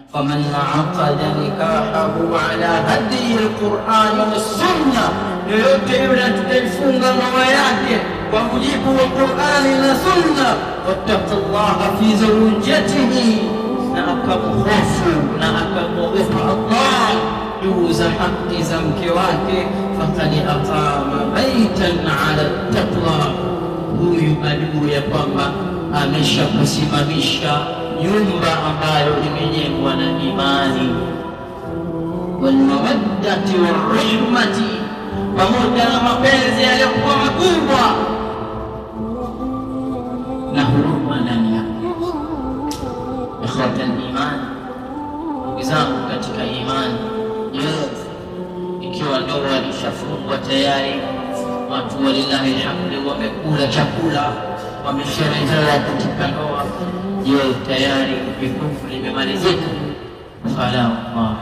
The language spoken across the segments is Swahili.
فمن عقد نكاحه على هدي القرآن والسنة yoyote yule atakayefunga ndoa yake kwa mujibu wa Qur'ani na Sunna, wattaqullaha fi zawjatihi, na akamhofu na akamwogopa Allah juu za haki za mke wake, faqad aqama baitan ala taqwa, huyu ajue ya kwamba ameshakusimamisha nyumba ambayo imejengwa na imani, walmawaddati warahmati, pamoja na mapenzi yaliyokuwa makubwa na huruma ndani yake. Ikhwata al-iman, ndugu zangu katika imani, ikiwa ndoa ilishafungwa tayari, watu walillahi alhamdu wamekula chakula, wamesherehekea katika ndoa, tayari jukumu limemalizika. Fala Allah,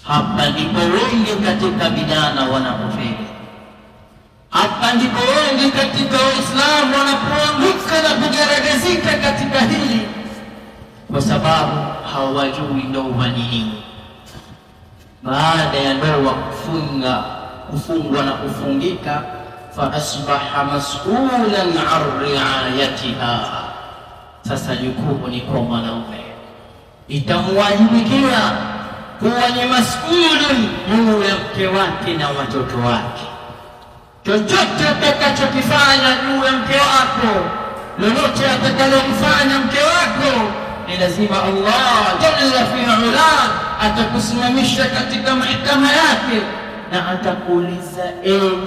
hapa ndipo wengi katika vijana wanapofeli, hapa ndipo wengi katika Waislamu wanapoanguka na kujaragazika katika hili, kwa sababu hawajui ndoa ni nini. Baada ya ndoa kufungwa na kufungika, fa asbaha mas'ulan an riayatiha, sasa jukumu ni kwa mwanaume, itamwajibikia kuwa ni mas'ulun juu ya mke wake na watoto wake. Chochote atakachokifanya juu ya mke wako, lolote atakalomfanya mke wako, ni lazima Allah jalla fi'ala atakusimamisha katika mahakama yake na atakuuliza,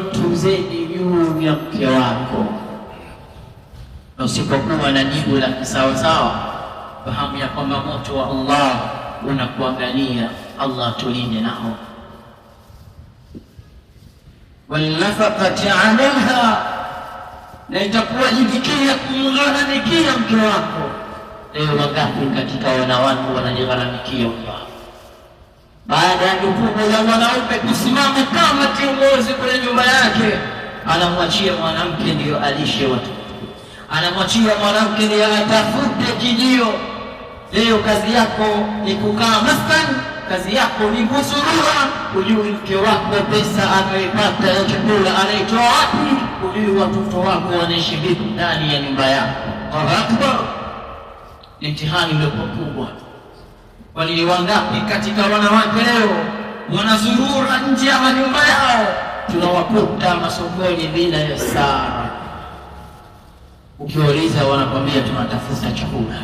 mtunzeni juu ya mke wako. Na usipokuwa na jibu la kisawasawa, fahamu ya kwamba moto wa Allah unakuangalia. Allah tulinde nao. Walnafaqati alaiha, na itakuwajibikia kumgharamikia mke wako. Leo wangapi katika wanawake wanajigharamikia Allah? Baada ya jukumu la mwanaume kusimama kama kiongozi kwenye nyumba yake, anamwachia mwanamke ndiyo alishe watoto, anamwachia mwanamke ndiyo atafute kijio. Leo kazi yako ni kukaa maskani, kazi yako ni kusurura, ujui mke wako pesa anayoipata ya chakula anaitoa wapi, ujui watoto wako wanaishi vipi ndani ya nyumba yako. Allahu Akbar, mtihani uliokuwa kubwa. Wali wangapi katika wanawake leo wanazurura nje ya nyumba yao, tunawakuta masokoni bila ya saa. Ukiuliza wanakwambia tunatafuta chakula.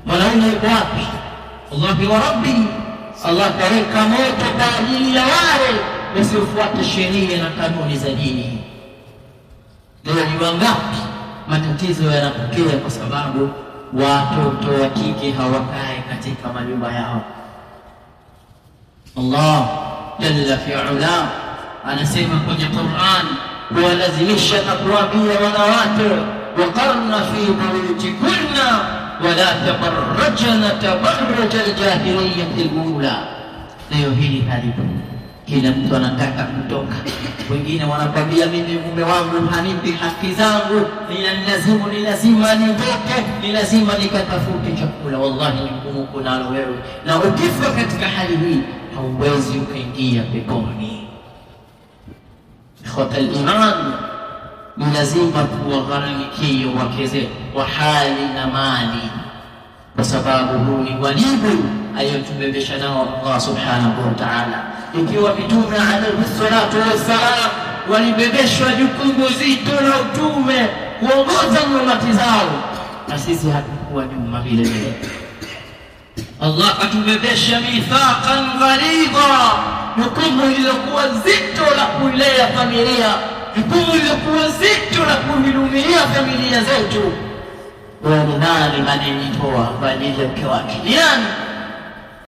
Mwanaume yuko wapi? Wallahi wa rabbi, Allah kareka moto kwa ajili ya wale wasiofuata sheria na kanuni za dini. Leo ni wangapi matatizo yanatokea kwa sababu watoto wa kike hawakai katika majumba yao. Allah jalla fi'ala anasema kwenye Qur'an, kuwalazimisha na kuwaambia wanawake, waqarna fi buyutikunna wala tabarrajna tabarruj al-jahiliyyati al-ula. Leo hili halipo, kila mtu anataka kutoka. Wengine wanakwambia mimi mume wangu hanipi haki zangu, ni lazima nitoke, ni lazima nikatafute chakula. Wallahi jukumu kunalo wewe, na ukifa katika hali hii hauwezi ukaingia peponi. Ikhwata al-iman, ni lazima tuwagharamikie wake zetu wa hali na mali, kwa sababu huu ni wajibu aliyotubebesha nao Allah subhanahu wa ta'ala. Ikiwa mitume alayhi salatu wassalam walibebeshwa jukumu zito la utume kuongoza umati zao, na sisi hatukuwa nyuma vile vile. Allah atubebesha mithaqan ghalidha, jukumu lilokuwa zito la kulea familia, jukumu lilokuwa zito la kuhudumia familia zetu. Wewe ni nani anayejitoa kwa ajili ya mke wake? Nani?